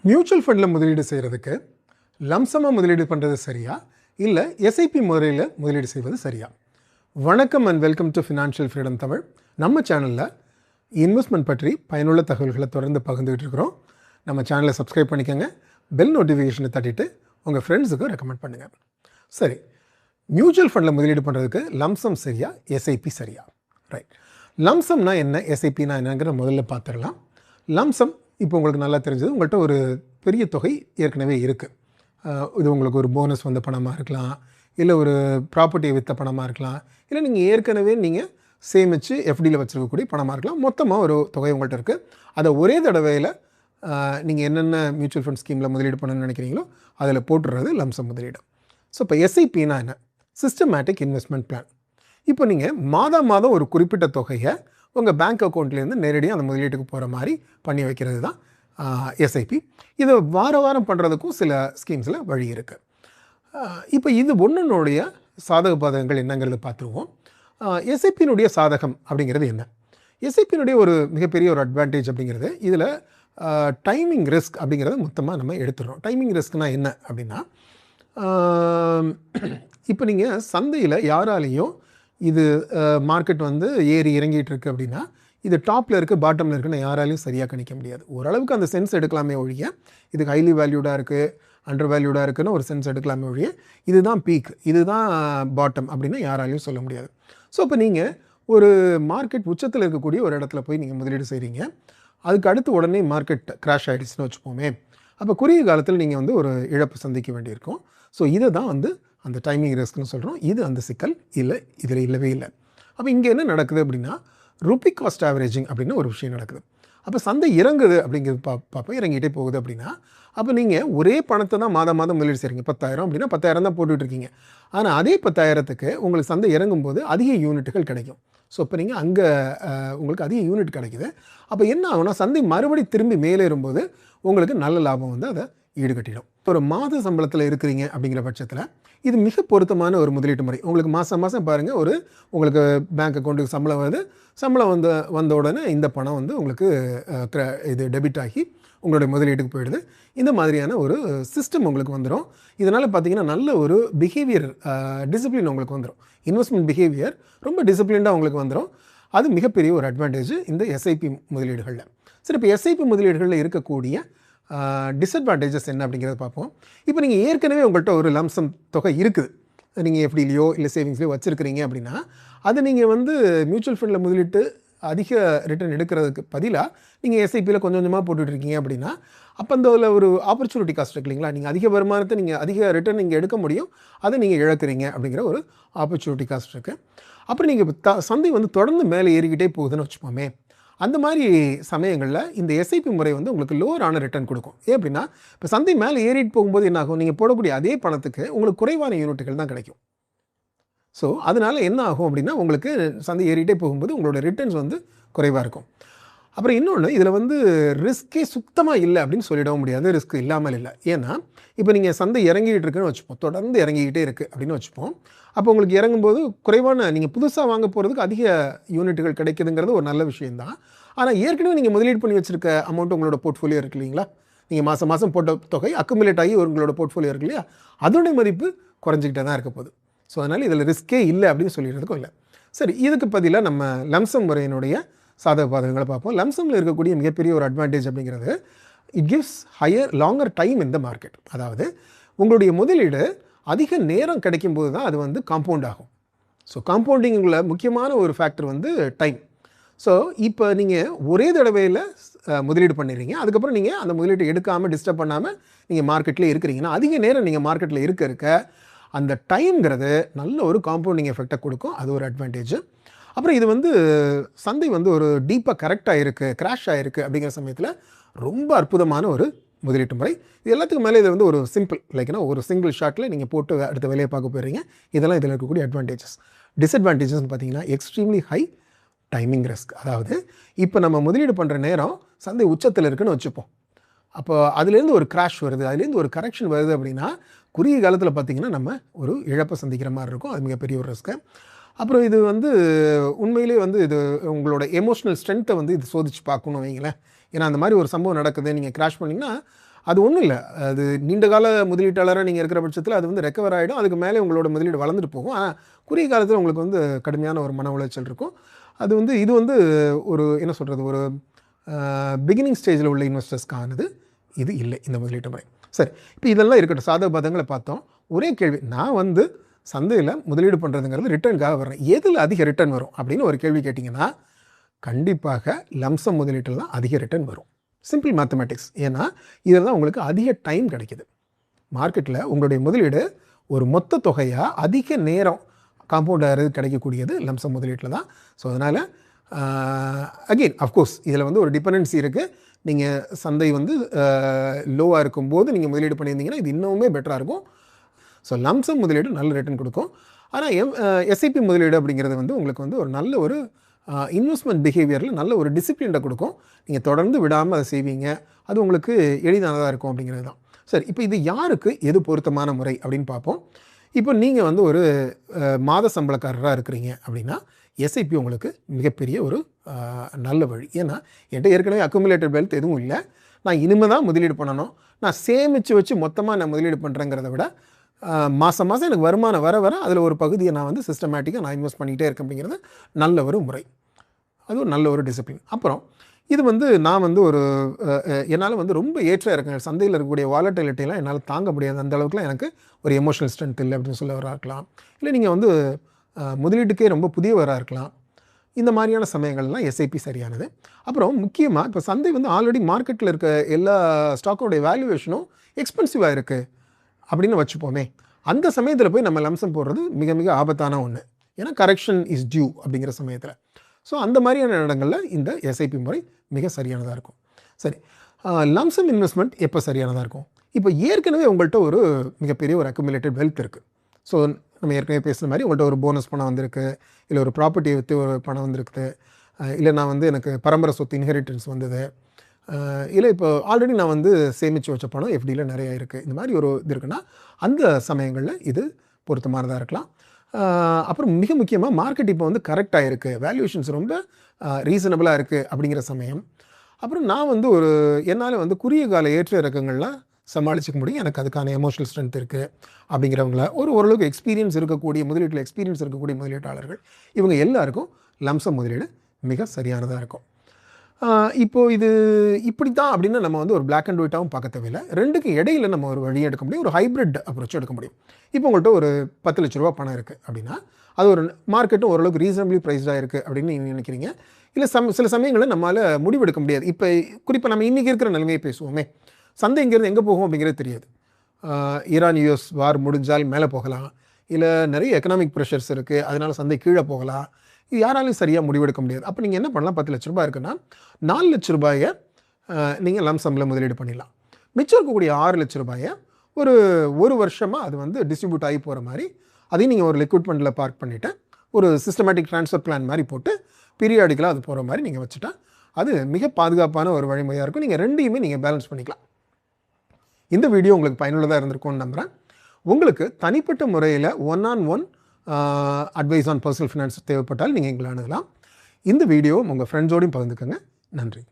Mutual ஃபண்டில் முதலீடு செய்கிறதுக்கு லம்சமாக முதலீடு பண்ணுறது சரியா இல்லை எஸ்ஐபி முறையில் முதலீடு செய்வது சரியா? வணக்கம் and welcome to financial freedom Tamil. நம்ம சேனலில் இன்வெஸ்ட்மெண்ட் பற்றி பயனுள்ள தகவல்களை தொடர்ந்து பகிர்ந்துகிட்டு இருக்கிறோம். நம்ம சேனலை சப்ஸ்கிரைப் பண்ணிக்கோங்க, பெல் நோட்டிஃபிகேஷனை தட்டிட்டு உங்கள் ஃப்ரெண்ட்ஸுக்கும் ரெக்கமெண்ட் பண்ணுங்கள். சரி, மியூச்சுவல் ஃபண்டில் முதலீடு பண்ணுறதுக்கு லம்சம் சரியா எஸ்ஐபி சரியா? ரைட், லம்சம்னா என்ன, எஸ்ஐபினா என்னங்கிற முதல்ல பார்த்துடலாம். லம்சம் இப்போ உங்களுக்கு நல்லா தெரிஞ்சது, உங்கள்கிட்ட ஒரு பெரிய தொகை ஏற்கனவே இருக்குது. இது உங்களுக்கு ஒரு போனஸ் வந்த பணமாக இருக்கலாம், இல்லை ஒரு ப்ராப்பர்ட்டியை விற்ற பணமாக இருக்கலாம், இல்லை நீங்கள் ஏற்கனவே நீங்கள் சேமித்து எஃப்டியில் வச்சுருக்கக்கூடிய பணமாக இருக்கலாம். மொத்தமாக ஒரு தொகை உங்கள்கிட்ட இருக்குது. அதை ஒரே தடவையில் நீங்கள் என்னென்ன மியூச்சுவல் ஃபண்ட் ஸ்கீமில் முதலீடு பண்ணணும்னு நினைக்கிறீங்களோ அதில் போட்டுடுறது லம்சம் முதலீடு. ஸோ இப்போ எஸ்ஐபினா என்ன? Systematic investment plan. இப்போ நீங்கள் மாதம் ஒரு குறிப்பிட்ட தொகையை உங்கள் பேங்க் அக்கௌண்ட்லேருந்து நேரடியாக அந்த முதலீட்டுக்கு போகிற மாதிரி பண்ணி வைக்கிறது தான் எஸ்ஐபி. இதை வாரம் பண்ணுறதுக்கும் சில ஸ்கீம்ஸில் வழி இருக்குது. இப்போ இது ஒன்றுனுடைய சாதக பாதகங்கள் என்னங்கிறது பார்த்துருவோம். எஸ்ஐபியினுடைய சாதகம் அப்படிங்கிறது என்ன? எஸ்ஐபியினுடைய ஒரு மிகப்பெரிய ஒரு அட்வான்டேஜ் அப்படிங்கிறது, இதில் டைமிங் ரிஸ்க் அப்படிங்கிறத மொத்தமாக நம்ம எடுத்துடுறோம். டைமிங் ரிஸ்க்னால் என்ன அப்படின்னா, இப்போ நீங்கள் சந்தையில் யாராலையும் இது மார்க்கெட் வந்து ஏறி இறங்கிட்டு இருக்குது அப்படின்னா, இது டாப்பில் இருக்குது பாட்டமில் இருக்குன்னு யாராலையும் சரியாக கணிக்க முடியாது. ஓரளவுக்கு அந்த சென்ஸ் எடுக்கலாமே ஒழிய, இதுக்கு ஹைலி வேல்யூடாக இருக்குது, அண்டர் வேல்யூடாக இருக்குன்னு ஒரு சென்ஸ் எடுக்கலாமே ஒழிய, இதுதான் பீக், இதுதான் பாட்டம் அப்படின்னு யாராலையும் சொல்ல முடியாது. ஸோ இப்போ நீங்கள் ஒரு மார்க்கெட் உச்சத்தில் இருக்கக்கூடிய ஒரு இடத்துல போய் நீங்கள் முதலீடு செய்கிறீங்க, அதுக்கு அடுத்து உடனே மார்க்கெட் கிராஷ் ஆகிடுச்சுன்னு வச்சுப்போமே, அப்போ குறுகிய காலத்தில் நீங்கள் வந்து ஒரு இழப்பு சந்திக்க வேண்டியிருக்கும். ஸோ இதை தான் வந்து அந்த டைமிங் ரிஸ்க்னு சொல்கிறோம். இது அந்த சிக்கல் இல்லை, இதில் இல்லவே இல்லை. அப்போ இங்கே என்ன நடக்குது அப்படின்னா, ருப்பி காஸ்ட் ஆவரேஜிங் அப்படின்னு ஒரு விஷயம் நடக்குது. அப்போ சந்தை இறங்குது அப்படிங்கிறது பார்ப்போம், இறங்கிட்டே போகுது அப்படின்னா, அப்போ நீங்கள் ஒரே பணத்தை தான் மாதம் முதலீடு செய்கிறீங்க. 10,000 அப்படின்னா 10,000 தான் போட்டுட்ருக்கீங்க. ஆனால் அதே 10,000க்கு உங்களுக்கு சந்தை இறங்கும்போது அதிக யூனிட்டுகள் கிடைக்கும். ஸோ இப்போ நீங்கள் அங்கே உங்களுக்கு அதிக யூனிட் கிடைக்குது. அப்போ என்ன ஆகும்னா, சந்தை மறுபடி திரும்பி மேலேறும்போது உங்களுக்கு நல்ல லாபம் வந்து அதை ஈடுகட்டிடும். ஒரு மாத சம்பளத்தில் இருக்கிறீங்க அப்படிங்கிற பட்சத்தில் இது மிக பொருத்தமான ஒரு முதலீட்டு முறை. உங்களுக்கு மாதம் பாருங்கள், உங்களுக்கு பேங்க் அக்கௌண்ட்டுக்கு சம்பளம் வருது, சம்பளம் வந்த உடனே இந்த பணம் வந்து உங்களுக்கு இது டெபிட் ஆகி உங்களுடைய முதலீட்டுக்கு போயிடுது. இந்த மாதிரியான ஒரு சிஸ்டம் உங்களுக்கு வந்துடும். இதனால் பார்த்திங்கன்னா நல்ல ஒரு பிஹேவியர் டிசிப்ளின் உங்களுக்கு வந்துடும். இன்வெஸ்ட்மெண்ட் பிஹேவியர் ரொம்ப டிசிப்ளின்டாக உங்களுக்கு வந்துடும். அது மிகப்பெரிய ஒரு அட்வான்டேஜ் இந்த எஸ்ஐபி முதலீடுகளில். சரி, இப்போ எஸ்ஐபி முதலீடுகளில் இருக்கக்கூடிய டிஸ்அட்வான்டேஜஸ் என்ன அப்படிங்கிறத பார்ப்போம். இப்போ நீங்கள் ஏற்கனவே உங்கள்கிட்ட ஒரு லம்சம் தொகை இருக்குது, நீங்கள் எஃப்டிலையோ இல்லை சேவிங்ஸ்லையோ வச்சுருக்கிறீங்க அப்படின்னா, அதை நீங்கள் வந்து மியூச்சுவல் ஃபண்டில் முதலீட்டு அதிக ரிட்டர்ன் எடுக்கிறதுக்கு பதிலாக நீங்கள் எஸ்ஐபியில் கொஞ்சம் கொஞ்சமாக போட்டுட்ருக்கீங்க அப்படின்னா, அப்போ அந்த ஒரு ஆப்பர்ச்சுனிட்டி காஸ்ட் இருக்கு இல்லைங்களா, நீங்கள் அதிக வருமானத்தை நீங்கள் அதிக ரிட்டர்ன் நீங்கள் எடுக்க முடியும், அதை நீங்கள் இழக்கிறீங்க அப்படிங்கிற ஒரு ஆப்பர்ச்சுனிட்டி காஸ்ட் இருக்குது. அப்புறம் நீங்கள் சந்தை வந்து தொடர்ந்து மேலே ஏறிக்கிட்டே போகுதுன்னு வச்சுப்போமே, அந்த மாதிரி சமயங்களில் இந்த எஸ்ஐபி முறை வந்து உங்களுக்கு லோவரான ரிட்டர்ன் கொடுக்கும். ஏன் அப்படின்னா, இப்போ சந்தை மேலே ஏறிட்டு போகும்போது என்ன ஆகும், நீங்கள் போடக்கூடிய அதே பணத்துக்கு உங்களுக்கு குறைவான யூனிட்டுகள் தான் கிடைக்கும். ஸோ அதனால் என்ன ஆகும் அப்படின்னா, உங்களுக்கு சந்தை ஏறிட்டே போகும்போது உங்களோட ரிட்டர்ன்ஸ் வந்து குறைவாக இருக்கும். அப்புறம் இன்னொன்று, இதில் வந்து ரிஸ்க்கே சுத்தமாக இல்லை அப்படின்னு சொல்லிடவும் முடியாது. ரிஸ்க் இல்லாமல் இல்லை. ஏன்னா இப்போ நீங்கள் சந்தை இறங்கிக்கிட்டு இருக்குன்னு வச்சுப்போம், தொடர்ந்து இறங்கிக்கிட்டே இருக்குது அப்படின்னு வச்சுப்போம். அப்போ உங்களுக்கு இறங்கும்போது குறைவான, நீங்கள் புதுசாக வாங்க போகிறதுக்கு அதிக யூனிட்டுகள் கிடைக்குதுங்கிறது ஒரு நல்ல விஷயந்தான். ஆனால் ஏற்கனவே நீங்கள் முதலீடு பண்ணி வச்சுருக்க அமௌண்ட் உங்களோட போர்ட்ஃபோலியோ இருக்கு இல்லைங்களா, நீங்கள் மாதம் போட்ட தொகை அக்குமுலேட் ஆகி உங்களோட போர்ட்ஃபோலியோ இருக்கு இல்லையா, அதோடைய மதிப்பு குறைஞ்சிக்கிட்டே தான் இருக்க போகுது. ஸோ அதனால் இதில் ரிஸ்க்கே இல்லை அப்படின்னு சொல்லிடுறதுக்கும் இல்லை. சரி, இதுக்கு பதிலாக நம்ம லம்சம் முறையினுடைய சாதக பாதகங்களை பார்ப்போம். லம்சமில் இருக்கக்கூடிய மிகப்பெரிய ஒரு அட்வான்டேஜ் அப்படிங்கிறது, it gives longer time in the market. அதாவது உங்களுடைய முதலீடு அதிக நேரம் கிடைக்கும்போது தான் அது வந்து காம்பவுண்ட் ஆகும். ஸோ காம்பவுண்டிங்கில் முக்கியமான ஒரு ஃபேக்டர் வந்து டைம். ஸோ இப்போ நீங்கள் ஒரே தடவையில் முதலீடு பண்ணிடுறீங்க, அதுக்கப்புறம் நீங்கள் அந்த முதலீட்டை எடுக்காமல் டிஸ்டர்ப் பண்ணாமல் நீங்கள் மார்க்கெட்டில் இருக்கிறீங்கன்னா, அதிக நேரம் நீங்கள் மார்க்கெட்டில் இருக்க அந்த டைம்ங்கிறது நல்ல ஒரு காம்பவுண்டிங் எஃபெக்டை கொடுக்கும். அது ஒரு அட்வான்டேஜ். அப்புறம் இது வந்து சந்தை வந்து ஒரு டீப்பாக கரெக்டாக இருக்குது, கிராஷ் ஆகிருக்கு அப்படிங்கிற சமயத்தில் ரொம்ப அற்புதமான ஒரு முதலீட்டு முறை. இது எல்லாத்துக்கும் மேலே இது வந்து ஒரு சிம்பிள், லைக்னா ஒரு சிங்கிள் ஷாட்டில் நீங்கள் போட்டு அடுத்த வேலையை பார்க்க போயிடுறீங்க. இதெல்லாம் இதில் இருக்கக்கூடிய அட்வான்டேஜஸ். டிஸ்அட்வான்டேஜஸ்ன்னு பார்த்தீங்கன்னா, எக்ஸ்ட்ரீம்லி ஹை டைமிங் ரிஸ்க். அதாவது இப்போ நம்ம முதலீடு பண்ணுற நேரம் சந்தை உச்சத்தில் இருக்குன்னு வச்சுப்போம். அப்போ அதுலேருந்து ஒரு கிராஷ் வருது, அதுலேருந்து ஒரு கரெக்ஷன் வருது அப்படின்னா, குறுகிய காலத்தில் பார்த்திங்கன்னா நம்ம ஒரு இழப்பை சந்திக்கிற மாதிரி இருக்கும். அது மிகப்பெரிய ஒரு ரிஸ்க்கு. அப்புறம் இது வந்து உண்மையிலே வந்து இது உங்களோட எமோஷ்னல் ஸ்ட்ரென்த்தை வந்து இது சோதிச்சு பார்க்கணும் வைங்களேன். ஏன்னா அந்த மாதிரி ஒரு சம்பவம் நடக்குது, நீங்கள் கிராஷ் பண்ணிங்கன்னா அது ஒன்றும் இல்லை. அது நீண்ட கால முதலீட்டாளராக நீங்கள் இருக்கிற பட்சத்தில் அது வந்து ரெக்கவர் ஆகிடும். அதுக்கு மேலே உங்களோட முதலீடு வளர்ந்துட்டு போகும். ஆனால் குறுகிய காலத்தில் உங்களுக்கு வந்து கடுமையான ஒரு மன உளைச்சல் இருக்கும். அது வந்து இது வந்து ஒரு என்ன சொல்கிறது, ஒரு பிகினிங் ஸ்டேஜில் உள்ள இன்வெஸ்டர்ஸ்க்கானது இது இல்லை இந்த முதலீட்டு முறை. சரி, இப்போ இதெல்லாம் இருக்கட்டும், சாதக பாதகங்களை பார்த்தோம். ஒரே கேள்வி, நான் வந்து சந்தையில் முதலீடு பண்ணுறதுங்கிறது ரிட்டர்னுக்காக வர்றேன், எதில் அதிக ரிட்டர்ன் வரும் அப்படின்னு ஒரு கேள்வி கேட்டிங்கன்னா கண்டிப்பாக லம்சம் முதலீட்டில் தான் அதிக ரிட்டர்ன் வரும். Simple mathematics. ஏன்னா இதில் தான் உங்களுக்கு அதிக டைம் கிடைக்கிது. மார்க்கெட்டில் உங்களுடைய முதலீடு ஒரு மொத்த தொகையாக அதிக நேரம் காம்பவுண்ட் ஆகிறது கிடைக்கக்கூடியது லம்சம் முதலீட்டில் தான். ஸோ அதனால் அகெயின் அஃப்கோர்ஸ் இதில் வந்து ஒரு டிபெண்டன்சி இருக்குது. நீங்கள் சந்தை வந்து லோவாக இருக்கும்போது நீங்கள் முதலீடு பண்ணியிருந்தீங்கன்னா இது இன்னுமே பெட்டராக இருக்கும். ஸோ லம்சம் முதலீடு நல்ல ரிட்டர்ன் கொடுக்கும். ஆனால் எஸ்ஐபி முதலீடு அப்படிங்கிறது வந்து உங்களுக்கு வந்து ஒரு நல்ல ஒரு இன்வெஸ்ட்மெண்ட் பிஹேவியரில் நல்ல ஒரு டிசிப்ளினை கொடுக்கும். நீங்கள் தொடர்ந்து விடாமல் அதை செய்வீங்க, அது உங்களுக்கு எளிதானதாக இருக்கும் அப்படிங்கிறது தான். சரி, இப்போ இது யாருக்கு எது பொருத்தமான முறை அப்படின்னு பார்ப்போம். இப்போ நீங்கள் வந்து ஒரு மாத சம்பளக்காரராக இருக்கிறீங்க அப்படின்னா எஸ்ஐபி உங்களுக்கு மிகப்பெரிய ஒரு நல்ல வழி. ஏன்னா என்கிட்ட ஏற்கனவே அக்குமுலேட்டட் வெல்த் எதுவும் இல்லை, நான் இனிமேல் தான் முதலீடு பண்ணணும், நான் சேமித்து வச்சு மொத்தமாக நான் முதலீடு பண்ணுறேங்கிறத விட மாதம் மாதம் எனக்கு வருமானம் வர வர அதில் ஒரு பகுதியை நான் வந்து சிஸ்டமேட்டிக்காக நான் இன்வெஸ்ட் பண்ணிகிட்டே இருக்கேன் அப்படிங்கிறது நல்ல ஒரு முறை. அது ஒரு நல்ல ஒரு டிசிப்ளின். அப்புறம் இது வந்து நான் வந்து ஒரு என்னால் வந்து ரொம்ப ஏற்ற இருக்கேன், சந்தையில் இருக்கக்கூடிய வாலட்டிலிட்டிலாம் என்னால் தாங்க முடியாது, அந்த அளவுக்குலாம் எனக்கு ஒரு எமோஷனல் ஸ்ட்ரென்த் இல்லை அப்படின்னு சொல்லவராக இருக்கலாம். இல்லை நீங்கள் வந்து முதலீட்டுக்கே ரொம்ப புதியவராக இருக்கலாம். இந்த மாதிரியான சமயங்கள்லாம் எஸ்ஐபி சரியானது. அப்புறம் முக்கியமாக இப்போ சந்தை வந்து ஆல்ரெடி மார்க்கெட்டில் இருக்க எல்லா ஸ்டாக்கோடைய வேல்யூவேஷனும் எக்ஸ்பென்சிவாக இருக்குது அப்படின்னு வச்சுப்போமே, அந்த சமயத்தில் போய் நம்ம லம்சம் போடுறது மிக மிக ஆபத்தான ஒன்று. ஏன்னா கரெக்ஷன் இஸ் டியூ அப்படிங்கிற சமயத்தில். ஸோ அந்த மாதிரியான இடங்களில் இந்த எஸ்ஐபி முறை மிக சரியானதாக இருக்கும். சரி, லம்சம் இன்வெஸ்ட்மெண்ட் எப்போ சரியானதாக இருக்கும்? இப்போ ஏற்கனவே உங்கள்கிட்ட ஒரு மிகப்பெரிய ஒரு அக்குமுலேட்டட் வெல்த் இருக்குது. ஸோ நம்ம ஏற்கனவே பேசுகிற மாதிரி உங்கள்கிட்ட ஒரு போனஸ் பணம் வந்திருக்கு, இல்லை ஒரு ப்ராப்பர்ட்டியை விற்று ஒரு பணம் வந்திருக்குது, இல்லை நான் வந்து எனக்கு பரம்பரை சொத்து இன்ஹெரிட்டன்ஸ் வந்தது, இல்லை இப்போ ஆல்ரெடி நான் வந்து சேமித்து வச்ச பணம் எஃப்டியில் நிறையா இருக்குது, இந்த மாதிரி ஒரு இது இருக்குன்னா அந்த சமயங்களில் இது பொருத்தமானதாக இருக்கலாம். அப்புறம் மிக முக்கியமாக மார்க்கெட் இப்போ வந்து கரெக்டாக இருக்குது, வேல்யூவேஷன்ஸ் ரொம்ப ரீசனபிளாக இருக்குது அப்படிங்கிற சமயம். அப்புறம் நான் வந்து ஒரு என்னால் வந்து குறுகிய கால ஏற்ற இறக்கங்கள்லாம் சமாளிச்சிக்க முடியும், எனக்கு அதுக்கான எமோஷனல் ஸ்ட்ரென்த் இருக்குது அப்படிங்கிறவங்கள ஓரளவுக்கு எக்ஸ்பீரியன்ஸ் இருக்கக்கூடிய முதலீட்டில் எக்ஸ்பீரியன்ஸ் இருக்கக்கூடிய முதலீட்டாளர்கள் இவங்க எல்லாருக்கும் லம்சம் முதலீடு மிக சரியானதாக இருக்கும். இப்போது இது இப்படி தான் அப்படின்னு நம்ம வந்து ஒரு பிளாக் அண்ட் ஒயிட்டாகவும் பார்க்க தேவையில்லை. ரெண்டுக்கும் இடையில நம்ம ஒரு வழியை எடுக்க முடியும், ஒரு ஹைப்ரிட் அப்ரோச் எடுக்க முடியும். இப்போ உங்கள்கிட்ட ஒரு 10 லட்ச ரூபா பணம் இருக்குது அப்படின்னா அது ஒரு மார்க்கெட்டும் ஓரளவுக்கு ரீசனபிளி ப்ரைஸ்டாக இருக்குது அப்படின்னு நீங்கள் நினைக்கிறீங்க. இல்லை சில சமயங்களில் நம்மளால் முடிவெடுக்க முடியாது. இப்போ குறிப்பாக நம்ம இன்றைக்கி இருக்கிற நிலைமையை பேசுவோமே, சந்தைங்கிறது எங்கே போகும் அப்படிங்கிறது தெரியாது. ஈரான் யூஎஸ் வார் முடிஞ்சால் மேலே போகலாம், இல்லை நிறைய எக்கனாமிக் ப்ரெஷர்ஸ் இருக்குது அதனால் சந்தை கீழே போகலாம். இது யாராலையும் சரியாக முடிவெடுக்க முடியாது. அப்போ நீங்கள் என்ன பண்ணலாம், 10 லட்ச ரூபாய் இருக்குன்னா 4 லட்ச ரூபாயை நீங்கள் லம்சம்மில் முதலீடு பண்ணிடலாம். மிச்சம் இருக்கக்கூடிய 6 லட்ச ரூபாயை ஒரு வருஷமாக அது வந்து டிஸ்ட்ரிபியூட் ஆகி போகிற மாதிரி அதையும் நீங்கள் ஒரு லிக்விட் ஃபண்டில் பார்க் பண்ணிவிட்டு ஒரு சிஸ்டமேட்டிக் ட்ரான்ஸ்ஃபர் பிளான் மாதிரி போட்டு பீரியாடிக்கலாக அது போகிற மாதிரி நீங்கள் வச்சுட்டா அது மிக பாதுகாப்பான ஒரு வழிமுறையாக இருக்கும். நீங்கள் ரெண்டையுமே நீங்கள் பேலன்ஸ் பண்ணிக்கலாம். இந்த வீடியோ உங்களுக்கு பயனுள்ளதாக இருந்திருக்கும்னு நம்புகிறேன். உங்களுக்கு தனிப்பட்ட முறையில் one-on-one advice on personal finance தேவைப்பட்டால் நீங்கள் எங்களை அணுகலாம். இந்த வீடியோ உங்கள் ஃப்ரெண்ட்ஸோடையும் பகிர்ந்துக்கங்க. நன்றி.